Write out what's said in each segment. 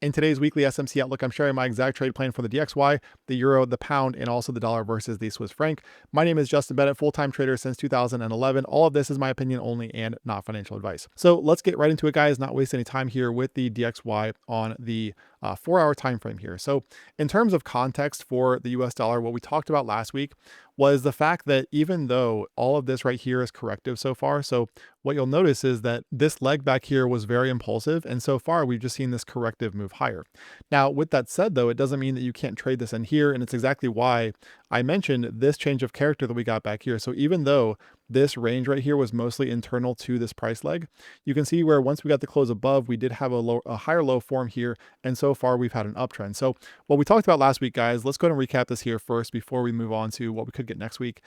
In today's weekly SMC Outlook, I'm sharing my exact trade plan for the DXY, the Euro, the Pound, and also the dollar versus the Swiss franc. My name is Justin Bennett, full-time trader since 2011. All of this is my opinion only and not financial advice. So let's get right into it, guys. Not waste any time here with the DXY on the 4-hour time frame here. So in terms of context for the US dollar, what we talked about last week was the fact that even though all of this right here is corrective so far, so what you'll notice is that this leg back here was very impulsive, and so far we've just seen this corrective move higher. Now, with that said, though, it doesn't mean that you can't trade this in here, and it's exactly why I mentioned this change of character that we got back here. So even though this range right here was mostly internal to this price leg, you can see where once we got the close above, we did have a higher low form here, and so far we've had an uptrend. So what we talked about last week, guys, let's go ahead and recap this here first before we move on to what we could get next week.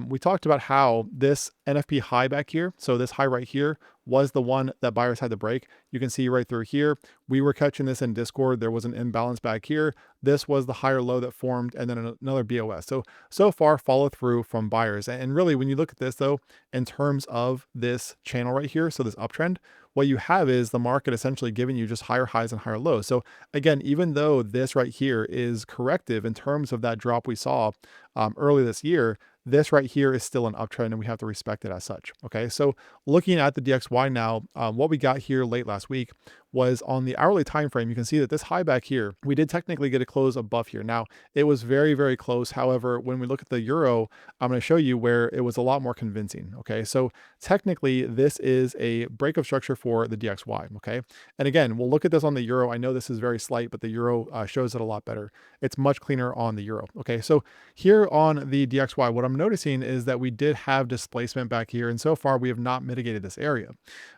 We talked about how this NFP high back here, so this high right here, was the one that buyers had to break. You can see right through here, we were catching this in Discord. There was an imbalance back here. This was the higher low that formed, and then another BOS. So far, follow through from buyers. And really, when you look at this, though, in terms of this channel right here, so this uptrend, what you have is the market essentially giving you just higher highs and higher lows. So again, even though this right here is corrective in terms of that drop we saw early this year, this right here is still an uptrend, and we have to respect it as such. Okay, so looking at the DXY now, what we got here late last week was on the hourly time frame. You can see that this high back here, we did technically get a close above here. Now, it was very, very close. However, when we look at the euro, I'm going to show you where it was a lot more convincing. Okay, so technically this is a break of structure for the DXY. Okay, and again, we'll look at this on the euro. I know this is very slight, but the euro shows it a lot better. It's much cleaner on the euro. Okay, so here on the DXY, what I'm noticing is that we did have displacement back here, and so far we have not mitigated this area.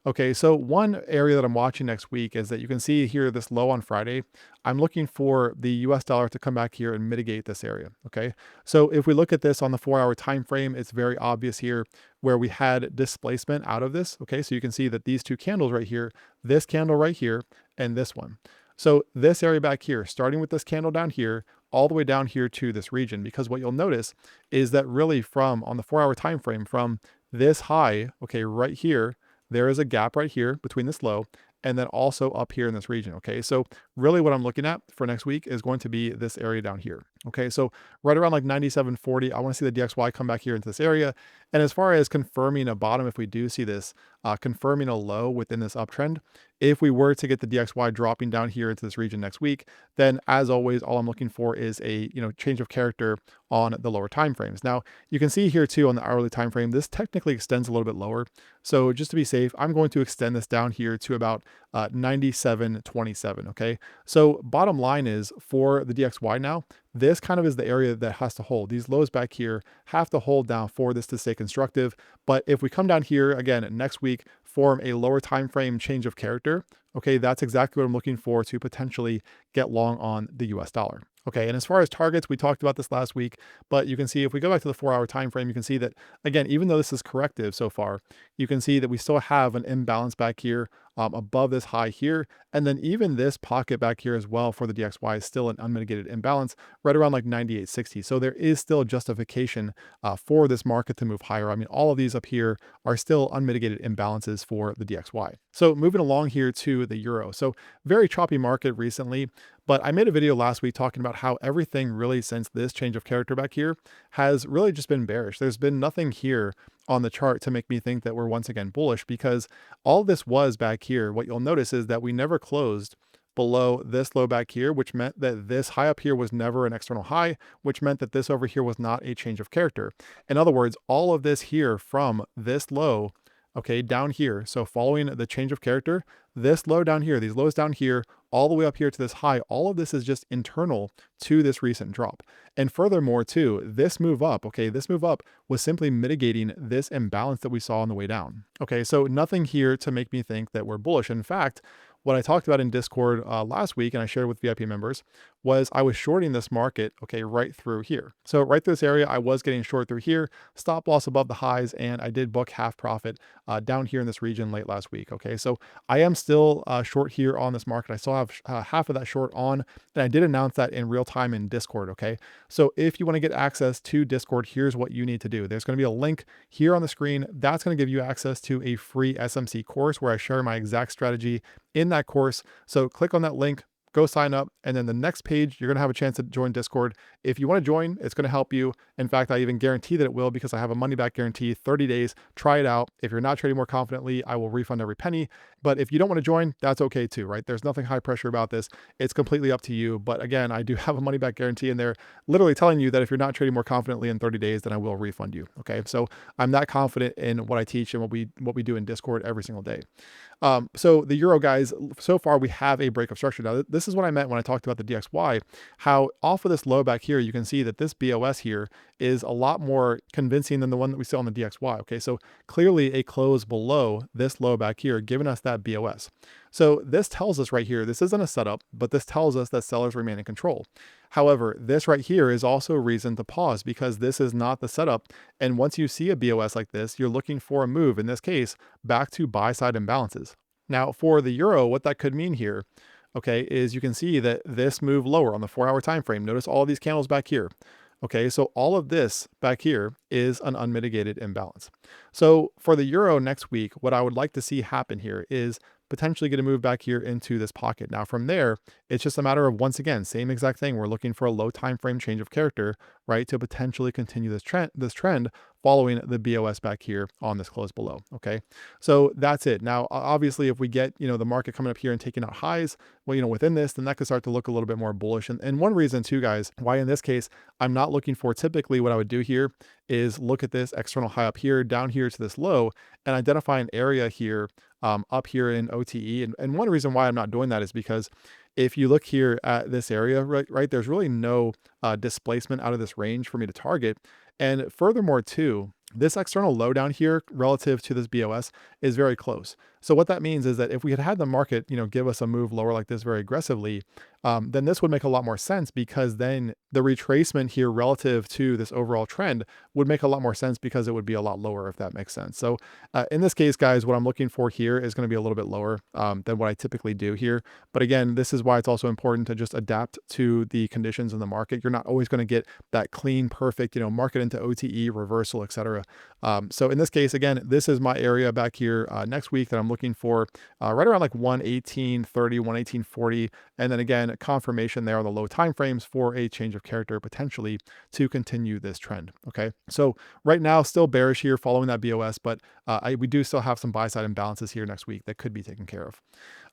Okay, so one area that I'm watching next week is that you can see here this low on Friday. I'm looking for the US dollar to come back here and mitigate this area. Okay, so if we look at this on the 4-hour time frame, it's very obvious here where we had displacement out of this. Okay, so you can see that these two candles right here, this candle right here, and this one. So this area back here, starting with this candle down here, all the way down here to this region, because what you'll notice is that really from on the 4-hour time frame, from this high, okay, right here, there is a gap right here between this low, and then also up here in this region. Okay, so really what I'm looking at for next week is going to be this area down here. Okay, so right around like 97.40, I want to see the DXY come back here into this area. And as far as confirming a bottom, if we do see this, confirming a low within this uptrend, if we were to get the DXY dropping down here into this region next week, then as always, all I'm looking for is a change of character on the lower time frames. Now, you can see here too on the hourly time frame, this technically extends a little bit lower. So just to be safe, I'm going to extend this down here to about 97.27. Okay, so bottom line is for the DXY now, this kind of is the area that has to hold. These lows back here have to hold down for this to stay constructive. But if we come down here again next week, form a lower time frame change of character, okay, that's exactly what I'm looking for to potentially get long on the US dollar. Okay, and as far as targets, we talked about this last week, but you can see if we go back to the 4-hour time frame, you can see that, again, even though this is corrective so far, you can see that we still have an imbalance back here above this high here. And then even this pocket back here as well for the DXY is still an unmitigated imbalance right around like 98.60. So there is still justification for this market to move higher. I mean, all of these up here are still unmitigated imbalances for the DXY. So moving along here to the euro. So very choppy market recently, but I made a video last week talking about how everything really since this change of character back here has really just been bearish. There's been nothing here on the chart to make me think that we're once again bullish, because all this was back here. What you'll notice is that we never closed below this low back here, which meant that this high up here was never an external high, which meant that this over here was not a change of character. In other words, all of this here from this low, okay, down here, so following the change of character, this low down here, these lows down here, all the way up here to this high, all of this is just internal to this recent drop. And furthermore too, this move up, okay, this move up was simply mitigating this imbalance that we saw on the way down. Okay, so nothing here to make me think that we're bullish. In fact, what I talked about in Discord last week, and I shared with VIP members, was I was shorting this market, okay, right through here. So right through this area, I was getting short through here, stop loss above the highs, and I did book half profit down here in this region late last week, okay? So I am still short here on this market. I still have half of that short on, and I did announce that in real time in Discord, okay? So if you want to get access to Discord, here's what you need to do. There's going to be a link here on the screen. That's going to give you access to a free SMC course where I share my exact strategy in that course. So click on that link, go sign up. And then the next page, you're going to have a chance to join Discord. If you want to join, it's going to help you. In fact, I even guarantee that it will because I have a money back guarantee, 30 days. Try it out. If you're not trading more confidently, I will refund every penny. But if you don't want to join, that's okay too, right? There's nothing high pressure about this. It's completely up to you. But again, I do have a money back guarantee in there, literally telling you that if you're not trading more confidently in 30 days, then I will refund you. Okay. So I'm that confident in what I teach and what we do in Discord every single day. So the euro, guys, so far we have a break of structure. Now, this is what I meant when I talked about the DXY, how off of this low back here, you can see that this BOS here is a lot more convincing than the one that we saw on the DXY. Okay, so clearly a close below this low back here, giving us that BOS. So this tells us right here, this isn't a setup, but this tells us that sellers remain in control. However, this right here is also a reason to pause because this is not the setup. And once you see a BOS like this, you're looking for a move, in this case, back to buy side imbalances. Now for the euro, what that could mean here, okay, is you can see that this move lower on the 4-hour time frame. Notice all these candles back here. Okay, so all of this back here is an unmitigated imbalance. So for the euro next week, what I would like to see happen here is potentially get a move back here into this pocket. Now from there, it's just a matter of, once again, same exact thing. We're looking for a low time frame change of character, right, to potentially continue this trend following the BOS back here on this close below. Okay, so that's it. Now, obviously, if we get, the market coming up here and taking out highs, well, within this, then that could start to look a little bit more bullish. And one reason too, guys, why in this case, I'm not looking for, typically what I would do here is look at this external high up here, down here to this low, and identify an area here up here in OTE. And one reason why I'm not doing that is because if you look here at this area, right, there's really no displacement out of this range for me to target. And furthermore, too, this external low down here relative to this BOS is very close. So what that means is that if we had had the market, give us a move lower like this very aggressively, then this would make a lot more sense because then the retracement here relative to this overall trend would make a lot more sense because it would be a lot lower, if that makes sense. So in this case, guys, what I'm looking for here is going to be a little bit lower than what I typically do here. But again, this is why it's also important to just adapt to the conditions in the market. You're not always going to get that clean, perfect, market into OTE, reversal, etc. So in this case, again, this is my area back here next week that I'm looking for right around like 118.30, 118.40. And then again, confirmation there on the low time frames for a change of character potentially to continue this trend. Okay, so right now still bearish here following that BOS, but we do still have some buy side imbalances here next week that could be taken care of.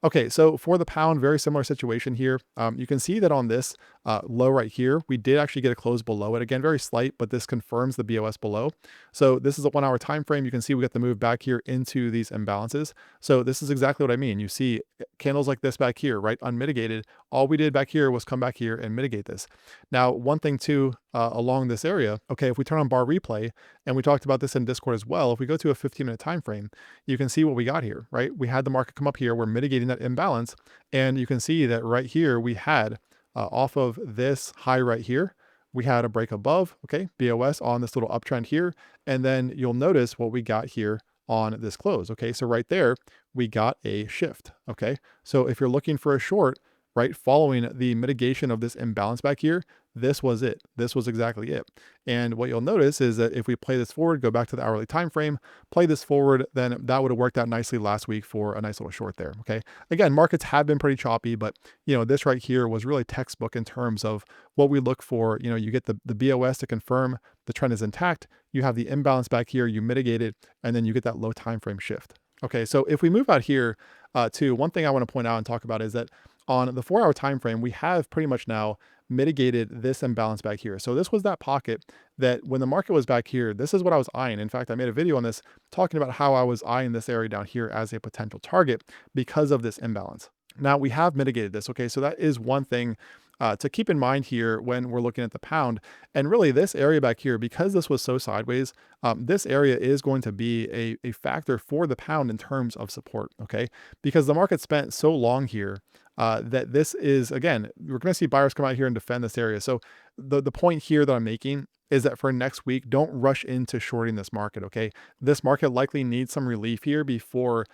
Okay, so for the pound, very similar situation here. You can see that on this low right here, we did actually get a close below it. Again, very slight, but this confirms the BOS below. So this is a 1-hour time frame. You can see we get the move back here into these imbalances. So this is exactly what I mean. You see candles like this back here, right? Unmitigated. All we did back here was come back here and mitigate this. Now, one thing too, along this area, okay, if we turn on bar replay, and we talked about this in Discord as well, if we go to a 15-minute time frame, you can see what we got here, right? We had the market come up here, we're mitigating that imbalance, and you can see that right here we had off of this high right here, we had a break above, okay, BOS on this little uptrend here, and then you'll notice what we got here on this close. Okay, so right there we got a shift. Okay, so if you're looking for a short, right, following the mitigation of this imbalance back here, this was it. This was exactly it. And what you'll notice is that if we play this forward, go back to the hourly time frame, play this forward, then that would have worked out nicely last week for a nice little short there. Okay, again, markets have been pretty choppy, but this right here was really textbook in terms of what we look for. You get the BOS to confirm the trend is intact, you have the imbalance back here, you mitigate it, and then you get that low time frame shift. Okay, so if we move out here to one thing I want to point out and talk about is that on the 4-hour time frame, we have pretty much now mitigated this imbalance back here. So this was that pocket that when the market was back here, this is what I was eyeing. In fact, I made a video on this talking about how I was eyeing this area down here as a potential target because of this imbalance. Now we have mitigated this. Okay, so that is one thing to keep in mind here when we're looking at the pound. And really this area back here, because this was so sideways, this area is going to be a factor for the pound in terms of support, okay? Because the market spent so long here that this is, again, we're going to see buyers come out here and defend this area. So the point here that I'm making is that for next week, don't rush into shorting this market, okay? This market likely needs some relief here before,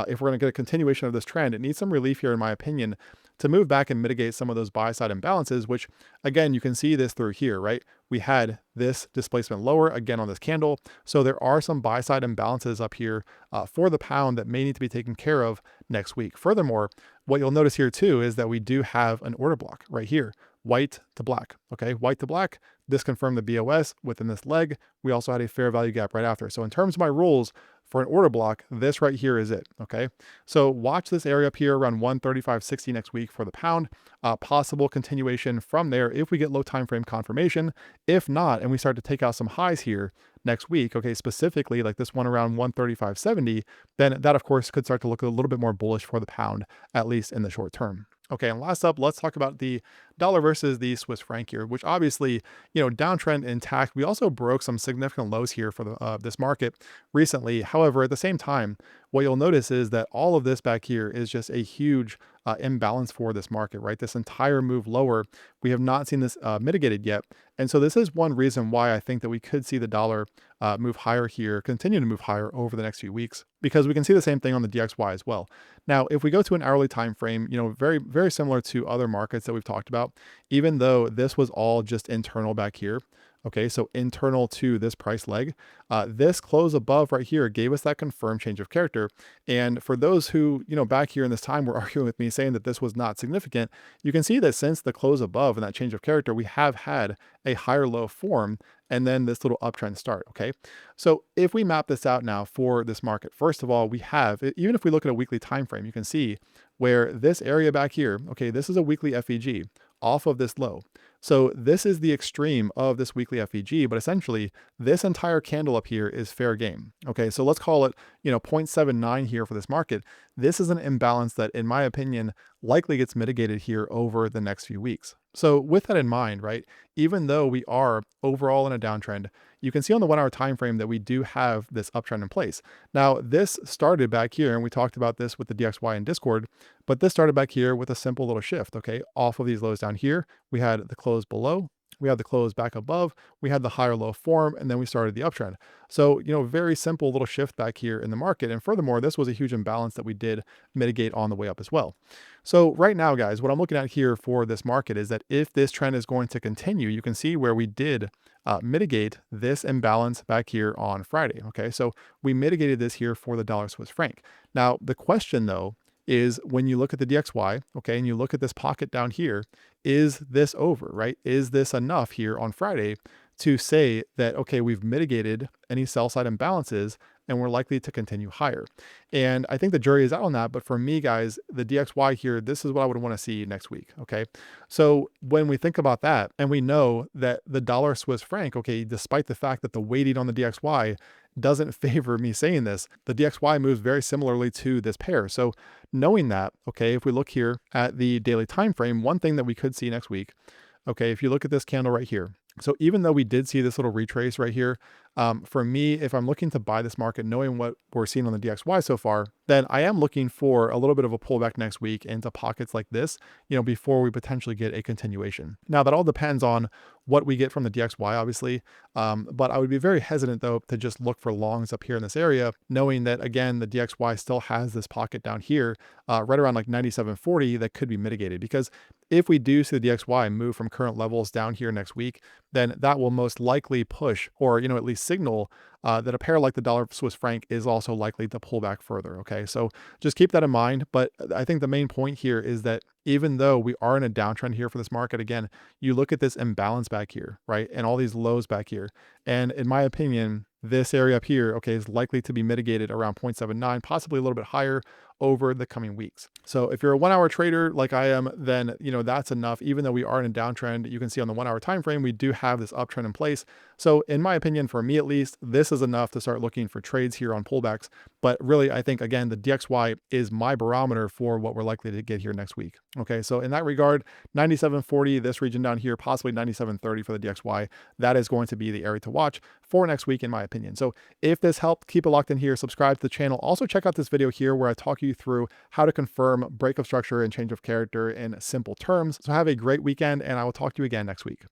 if we're going to get a continuation of this trend, it needs some relief here, in my opinion, to move back and mitigate some of those buy side imbalances, which again, you can see this through here, right? We had this displacement lower again on this candle. So there are some buy side imbalances up here for the pound that may need to be taken care of next week. Furthermore, what you'll notice here too is that we do have an order block right here, white to black. Okay, white to black. This confirmed the BOS within this leg. We also had a fair value gap right after. So in terms of my rules for an order block, this right here is it. Okay, so watch this area up here around 135.60 next week for the pound. Possible continuation from there if we get low time frame confirmation. If not, and we start to take out some highs here next week, okay, specifically like this one around 135.70, then that of course could start to look a little bit more bullish for the pound, at least in the short term. Okay, and last up, let's talk about the dollar versus the Swiss franc here, which obviously, downtrend intact. We also broke some significant lows here for the this market recently. However, at the same time, what you'll notice is that all of this back here is just a huge imbalance for this market, right? This entire move lower, we have not seen this mitigated yet. And so this is one reason why I think that we could see the dollar move higher here, continue to move higher over the next few weeks, because we can see the same thing on the DXY as well. Now, if we go to an hourly time frame, very, very similar to other markets that we've talked about, even though this was all just internal back here. Okay, so internal to this price leg, this close above right here gave us that confirmed change of character. And for those who, back here in this time were arguing with me saying that this was not significant, you can see that since the close above and that change of character, we have had a higher low form and then this little uptrend start. Okay, so if we map this out now for this market, first of all, we have, even if we look at a weekly time frame, you can see where this area back here, okay, this is a weekly FEG off of this low. So this is the extreme of this weekly FEG, but essentially this entire candle up here is fair game. Okay, so let's call it, 0.79 here for this market. This is an imbalance that, in my opinion, likely gets mitigated here over the next few weeks. So with that in mind, right, even though we are overall in a downtrend, you can see on the 1 hour time frame that we do have this uptrend in place. Now, this started back here, and we talked about this with the DXY in Discord, but this started back here with a simple little shift, okay? Off of these lows down here, we had the close below, we had the close back above, we had the higher low form, and then we started the uptrend. So, very simple little shift back here in the market. And furthermore, this was a huge imbalance that we did mitigate on the way up as well. So right now, guys, what I'm looking at here for this market is that if this trend is going to continue, you can see where we did mitigate this imbalance back here on Friday. Okay, so we mitigated this here for the dollar Swiss franc. Now, the question though, is when you look at the DXY, okay, and you look at this pocket down here, is this over, right? Is this enough here on Friday to say that, okay, we've mitigated any sell side imbalances and we're likely to continue higher? And I think the jury is out on that. But for me, guys, the DXY here, this is what I would want to see next week. Okay. So when we think about that and we know that the dollar Swiss franc, okay, despite the fact that the weighting on the DXY doesn't favor me saying this, the DXY moves very similarly to this pair. So knowing that, okay, if we look here at the daily time frame, one thing that we could see next week, okay, if you look at this candle right here, so even though we did see this little retrace right here, for me, if I'm looking to buy this market, knowing what we're seeing on the DXY so far, then I am looking for a little bit of a pullback next week into pockets like this, before we potentially get a continuation. Now, that all depends on what we get from the DXY, obviously. But I would be very hesitant, though, to just look for longs up here in this area, knowing that, again, the DXY still has this pocket down here, right around like 97.40 that could be mitigated. Because if we do see the DXY move from current levels down here next week, then that will most likely push or, at least signal that a pair like the dollar Swiss franc is also likely to pull back further. Okay, so just keep that in mind. But I think the main point here is that even though we are in a downtrend here for this market, again, you look at this imbalance back here, right? And all these lows back here. And in my opinion, this area up here, okay, is likely to be mitigated around 0.79, possibly a little bit higher over the coming weeks. So if you're a 1 hour trader like I am, then, that's enough. Even though we are in a downtrend, you can see on the 1 hour time frame, we do have this uptrend in place. So in my opinion, for me at least, this is enough to start looking for trades here on pullbacks. But really, I think, again, the DXY is my barometer for what we're likely to get here next week. Okay, so in that regard, 97.40, this region down here, possibly 97.30 for the DXY, that is going to be the area to watch for next week, in my opinion. So if this helped, keep it locked in here, subscribe to the channel. Also check out this video here where I talk you through how to confirm break of structure and change of character in simple terms. So have a great weekend, and I will talk to you again next week.